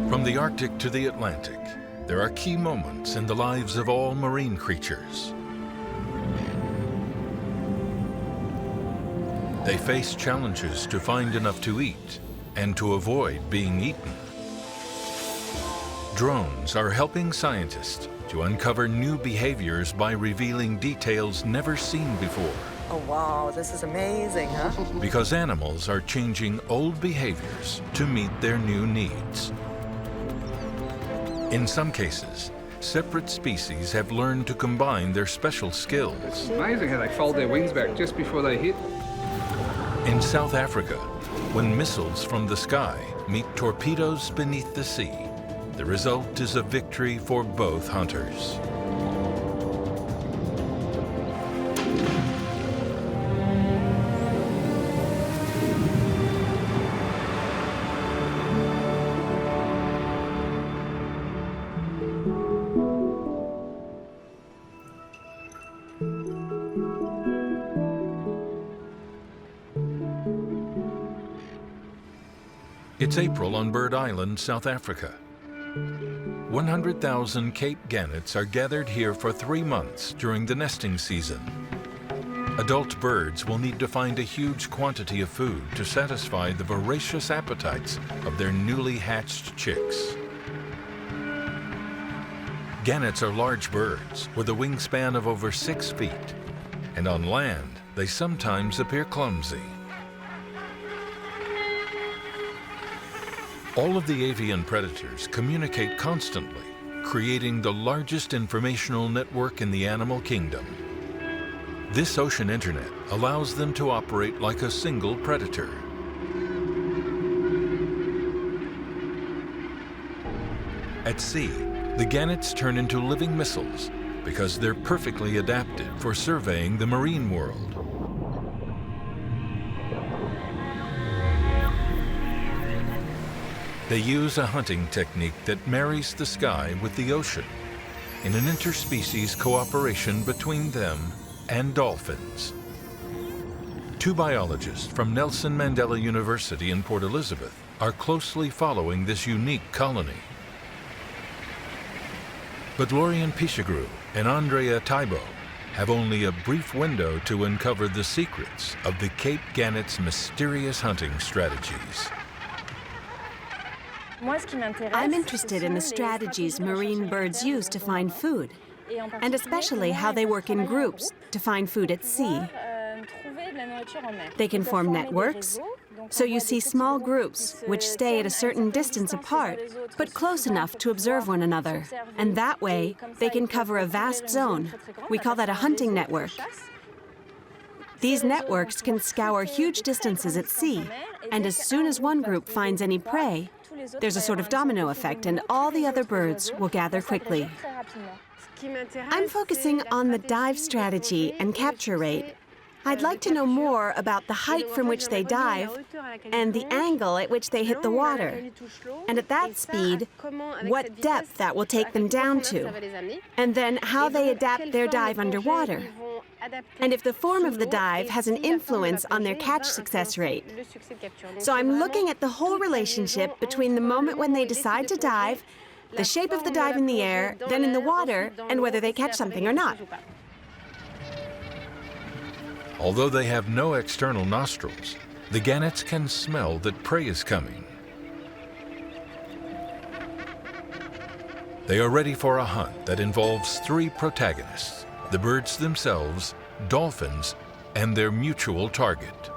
From the Arctic to the Atlantic, there are key moments in the lives of all marine creatures. They face challenges to find enough to eat and to avoid being eaten. Drones are helping scientists to uncover new behaviors by revealing details never seen before. Oh wow, this is amazing, huh? Because animals are changing old behaviors to meet their new needs. In some cases, separate species have learned to combine their special skills. It's amazing how they fold their wings back just before they hit. In South Africa, when missiles from the sky meet torpedoes beneath the sea, the result is a victory for both hunters. It's April on Bird Island, South Africa. 100,000 Cape Gannets are gathered here for 3 months during the nesting season. Adult birds will need to find a huge quantity of food to satisfy the voracious appetites of their newly hatched chicks. Gannets are large birds with a wingspan of over 6 feet, and on land they sometimes appear clumsy. All of the avian predators communicate constantly, creating the largest informational network in the animal kingdom. This ocean internet allows them to operate like a single predator. At sea, the gannets turn into living missiles because they're perfectly adapted for surveying the marine world. They use a hunting technique that marries the sky with the ocean in an interspecies cooperation between them and dolphins. 2 biologists from Nelson Mandela University in Port Elizabeth are closely following this unique colony. But Lorian Pichegru and Andrea Taibo have only a brief window to uncover the secrets of the Cape Gannet's mysterious hunting strategies. I'm interested in the strategies marine birds use to find food, and especially how they work in groups to find food at sea. They can form networks, so you see small groups which stay at a certain distance apart, but close enough to observe one another. And that way, they can cover a vast zone. We call that a hunting network. These networks can scour huge distances at sea, and as soon as one group finds any prey, there's a sort of domino effect, and all the other birds will gather quickly. I'm focusing on the dive strategy and capture rate. I'd like to know more about the height from which they dive and the angle at which they hit the water. And at that speed, what depth that will take them down to. And then how they adapt their dive underwater. And if the form of the dive has an influence on their catch success rate. So I'm looking at the whole relationship between the moment when they decide to dive, the shape of the dive in the air, then in the water, and whether they catch something or not. Although they have no external nostrils, the gannets can smell that prey is coming. They are ready for a hunt that involves 3 protagonists: the birds themselves, dolphins, and their mutual target.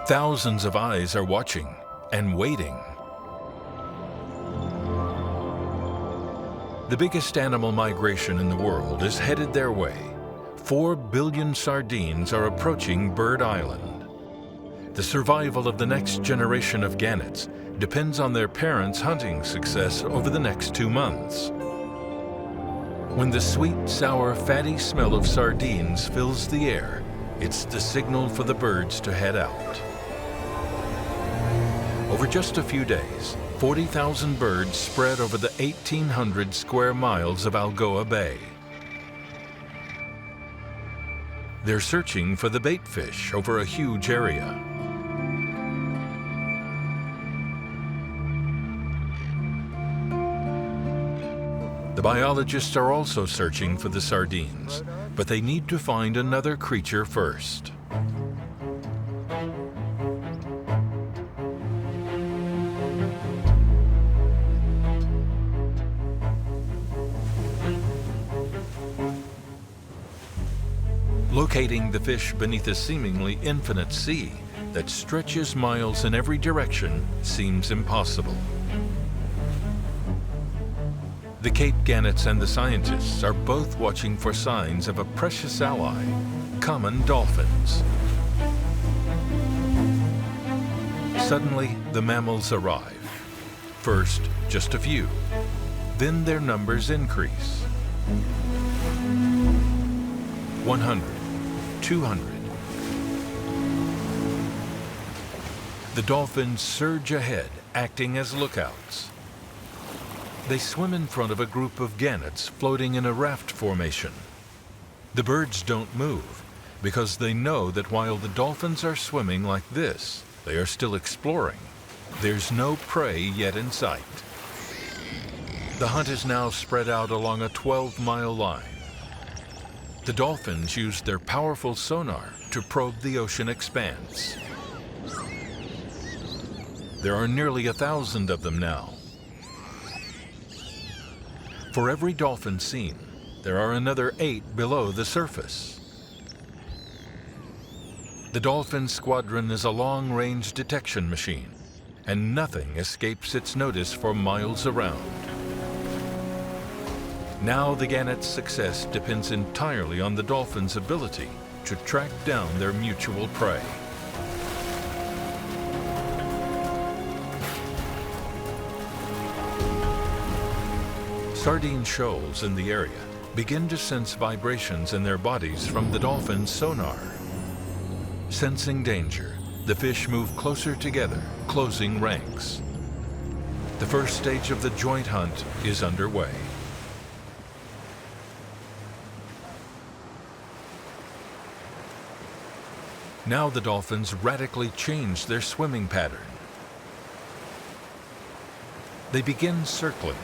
Thousands of eyes are watching and waiting. The biggest animal migration in the world is headed their way. 4 billion sardines are approaching Bird Island. The survival of the next generation of gannets depends on their parents' hunting success over the next 2 months. When the sweet, sour, fatty smell of sardines fills the air, it's the signal for the birds to head out. Over just a few days, 40,000 birds spread over the 1,800 square miles of Algoa Bay. They're searching for the bait fish over a huge area. The biologists are also searching for the sardines, but they need to find another creature first. Locating the fish beneath a seemingly infinite sea that stretches miles in every direction seems impossible. The Cape Gannets and the scientists are both watching for signs of a precious ally, common dolphins. Suddenly, the mammals arrive. First, just a few. Then their numbers increase. 100, 200. The dolphins surge ahead, acting as lookouts. They swim in front of a group of gannets floating in a raft formation. The birds don't move because they know that while the dolphins are swimming like this, they are still exploring. There's no prey yet in sight. The hunt is now spread out along a 12-mile line. The dolphins use their powerful sonar to probe the ocean expanse. There are nearly 1,000 of them now. For every dolphin seen, there are another 8 below the surface. The dolphin squadron is a long-range detection machine, and nothing escapes its notice for miles around. Now the gannets' success depends entirely on the dolphins' ability to track down their mutual prey. Sardine shoals in the area begin to sense vibrations in their bodies from the dolphin's sonar. Sensing danger, the fish move closer together, closing ranks. The first stage of the joint hunt is underway. Now the dolphins radically change their swimming pattern. They begin circling.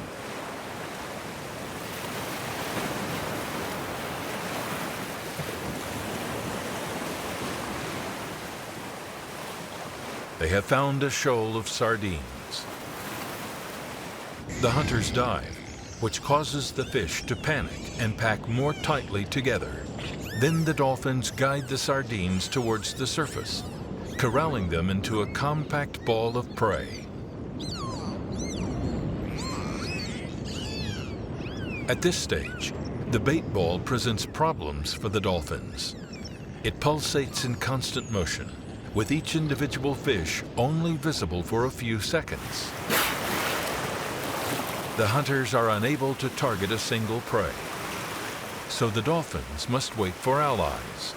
They have found a shoal of sardines. The hunters dive, which causes the fish to panic and pack more tightly together. Then the dolphins guide the sardines towards the surface, corralling them into a compact ball of prey. At this stage, the bait ball presents problems for the dolphins. It pulsates in constant motion, with each individual fish only visible for a few seconds. The hunters are unable to target a single prey, so the dolphins must wait for allies.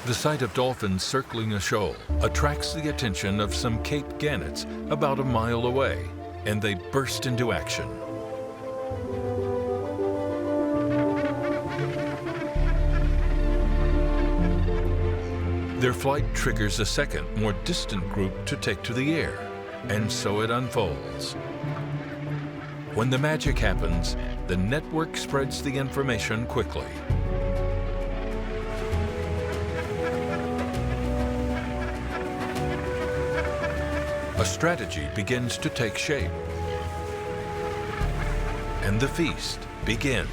The sight of dolphins circling a shoal attracts the attention of some Cape Gannets about a mile away, and they burst into action. Their flight triggers a second, more distant group to take to the air, and so it unfolds. When the magic happens, the network spreads the information quickly. A strategy begins to take shape, and the feast begins.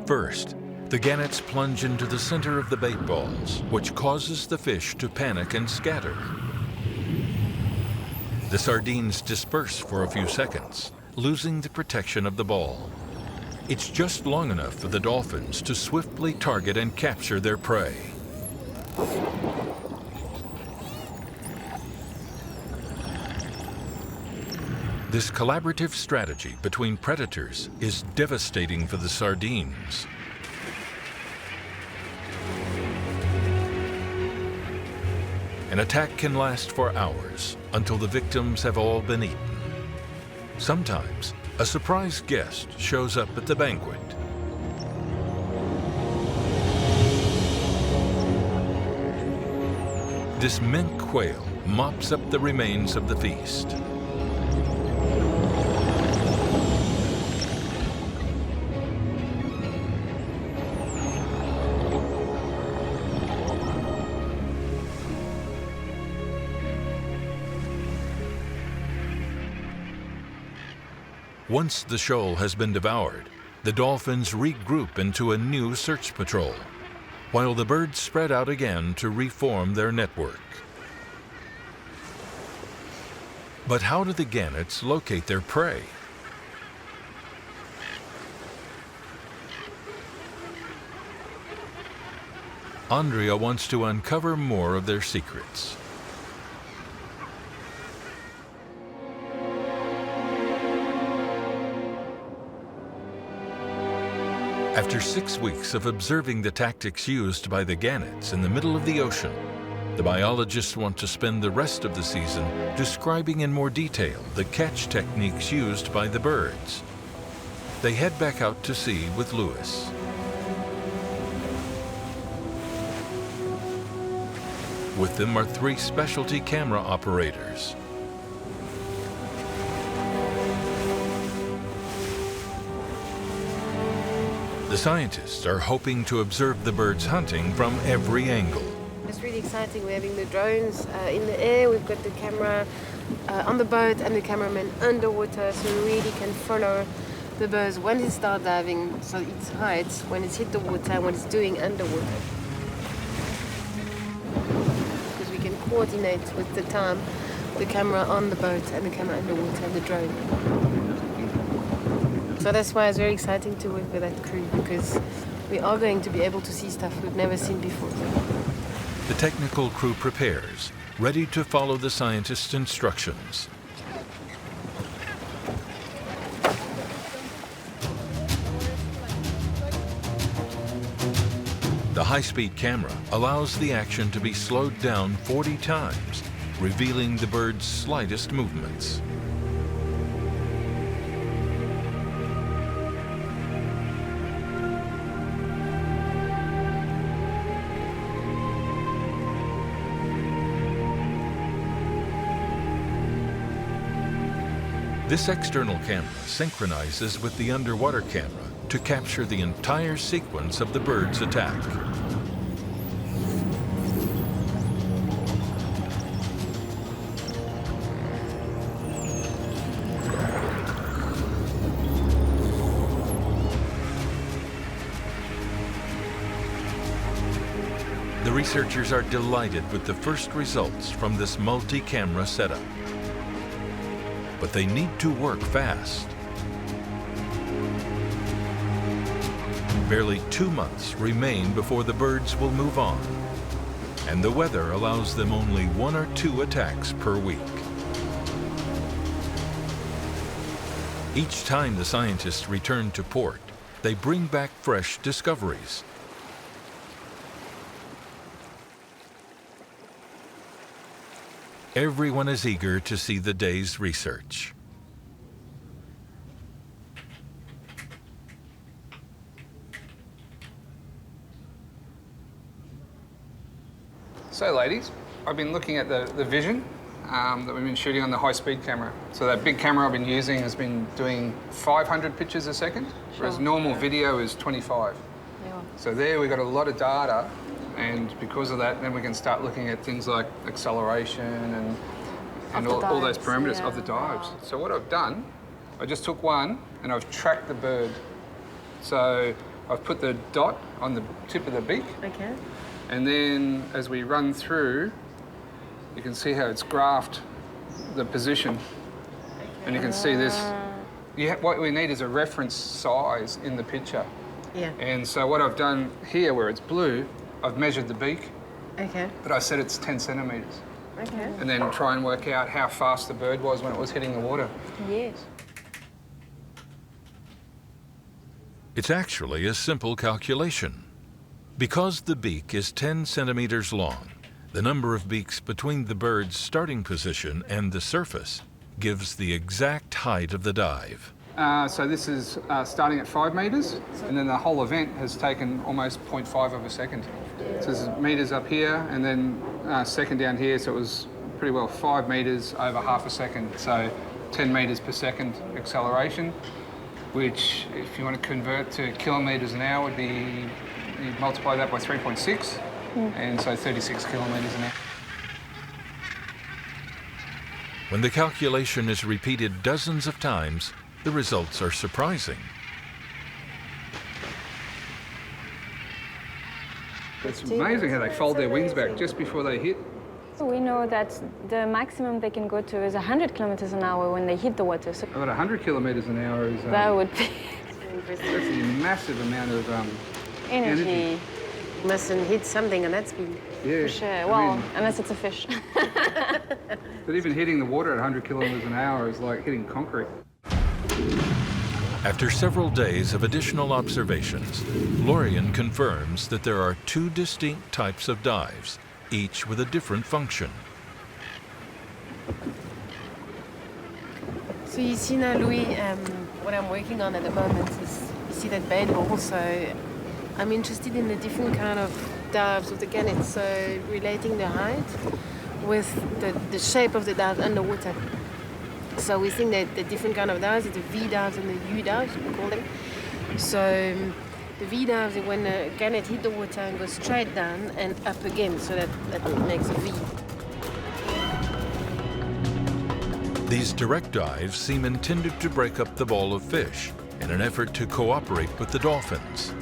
First, the gannets plunge into the center of the bait balls, which causes the fish to panic and scatter. The sardines disperse for a few seconds, losing the protection of the ball. It's just long enough for the dolphins to swiftly target and capture their prey. This collaborative strategy between predators is devastating for the sardines. An attack can last for hours until the victims have all been eaten. Sometimes, a surprise guest shows up at the banquet. This mink quail mops up the remains of the feast. Once the shoal has been devoured, the dolphins regroup into a new search patrol, while the birds spread out again to reform their network. But how do the gannets locate their prey? Andrea wants to uncover more of their secrets. After 6 weeks of observing the tactics used by the gannets in the middle of the ocean, the biologists want to spend the rest of the season describing in more detail the catch techniques used by the birds. They head back out to sea with Lewis. With them are 3 specialty camera operators. The scientists are hoping to observe the birds hunting from every angle. It's really exciting. We're having the drones in the air, we've got the camera on the boat and the cameraman underwater, so we really can follow the birds when it starts diving, so its heights, when it's hit the water, when it's doing underwater. Because we can coordinate with the time, the camera on the boat and the camera underwater and the drone. So that's why it's very exciting to work with that crew, because we are going to be able to see stuff we've never seen before. The technical crew prepares, ready to follow the scientists' instructions. The high-speed camera allows the action to be slowed down 40 times, revealing the bird's slightest movements. This external camera synchronizes with the underwater camera to capture the entire sequence of the bird's attack. The researchers are delighted with the first results from this multi-camera setup. But they need to work fast. Barely 2 months remain before the birds will move on, and the weather allows them only 1 or 2 attacks per week. Each time the scientists return to port, they bring back fresh discoveries. Everyone is eager to see the day's research. So ladies, I've been looking at the vision that we've been shooting on the high-speed camera. So that big camera I've been using has been doing 500 pictures a second, whereas normal video is 25. Yeah. So there we've got a lot of data, and because of that, then we can start looking at things like acceleration and all those parameters of the dives. Wow. So what I've done, I just took one and I've tracked the bird. So I've put the dot on the tip of the beak, Okay. and then as we run through, you can see how it's graphed the position. And you can see this. What we need is a reference size in the picture. Yeah. And so what I've done here, where it's blue, I've measured the beak, Okay. but I said it's 10 centimetres. Okay. And then try and work out how fast the bird was when it was hitting the water. Yes. It's actually a simple calculation. Because the beak is 10 centimeters long, the number of beaks between the bird's starting position and the surface gives the exact height of the dive. So this is starting at 5 metres, and then the whole event has taken almost 0.5 of a second. So there's metres up here, and then second down here, so it was pretty well 5 metres over half a second, so 10 metres per second acceleration, which if you want to convert to kilometres an hour would be, you multiply that by 3.6, and so 36 kilometres an hour. When the calculation is repeated dozens of times, the results are surprising. It's amazing how they fold their wings back just before they hit. We know that the maximum they can go to is 100 kilometers an hour when they hit the water. So About 100 kilometres an hour is that would be that's a massive amount of energy. You mustn't hit something at that speed. Yeah, For sure. I Well, mean, unless it's a fish. but even hitting the water at 100 kilometres an hour is like hitting concrete. After several days of additional observations, Lorian confirms that there are 2 distinct types of dives, each with a different function. So you see now, Louis, what I'm working on at the moment is, you see that bed wall, so I'm interested in the different kind of dives of the Gannets, so relating the height with the shape of the dive underwater. So we think that the different kind of dives, the V dives and the U dives, we call them. So the V dives is when the gannet hit the water and goes straight down and up again, so that makes a V. These direct dives seem intended to break up the ball of fish in an effort to cooperate with the dolphins.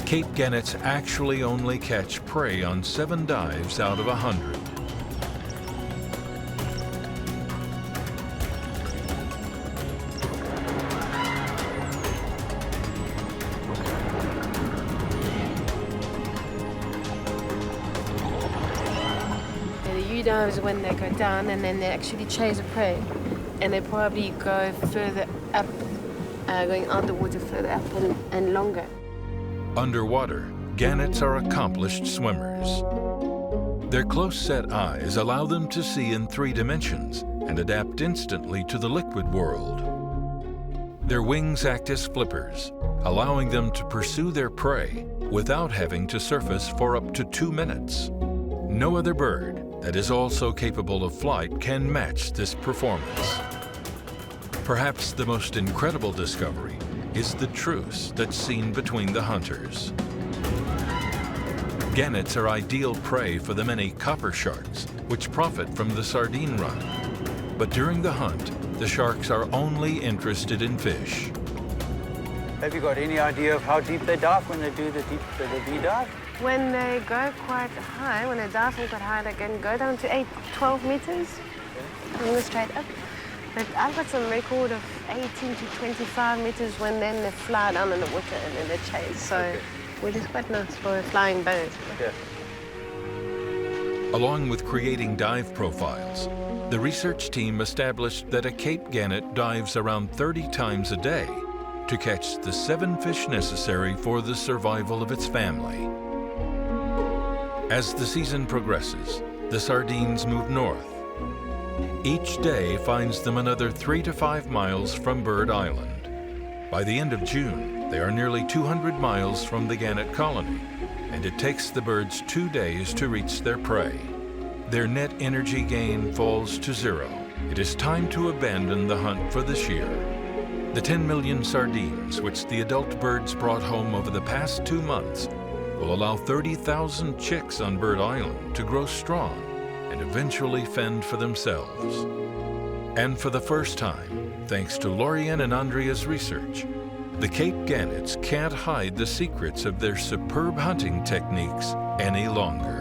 Cape Gannets actually only catch prey on 7 dives out of 100. Dives when they go down and then they actually chase a prey, and they probably go further up, going underwater further up and longer. Underwater, gannets are accomplished swimmers. Their close-set eyes allow them to see in 3 dimensions and adapt instantly to the liquid world. Their wings act as flippers, allowing them to pursue their prey without having to surface for up to 2 minutes. No other bird that is also capable of flight can match this performance. Perhaps the most incredible discovery is the truce that's seen between the hunters. Gannets are ideal prey for the many copper sharks, which profit from the sardine run. But during the hunt, the sharks are only interested in fish. Have you got any idea of how deep they dive when they do the V dive? When they go quite high, when they dive from quite high, they can go down to 12 meters and go straight up. But I've got some record of 18 to 25 meters when then they fly down in the water and then they chase. So, which is quite nice for a flying bird. Yeah. Along with creating dive profiles, the research team established that a Cape Gannet dives around 30 times a day to catch the 7 fish necessary for the survival of its family. As the season progresses, the sardines move north. Each day finds them another 3 to 5 miles from Bird Island. By the end of June, they are nearly 200 miles from the gannet colony, and it takes the birds 2 days to reach their prey. Their net energy gain falls to 0. It is time to abandon the hunt for this year. The 10 million sardines which the adult birds brought home over the past 2 months will allow 30,000 chicks on Bird Island to grow strong and eventually fend for themselves. And for the first time, thanks to Lorian and Andrea's research, the Cape Gannets can't hide the secrets of their superb hunting techniques any longer.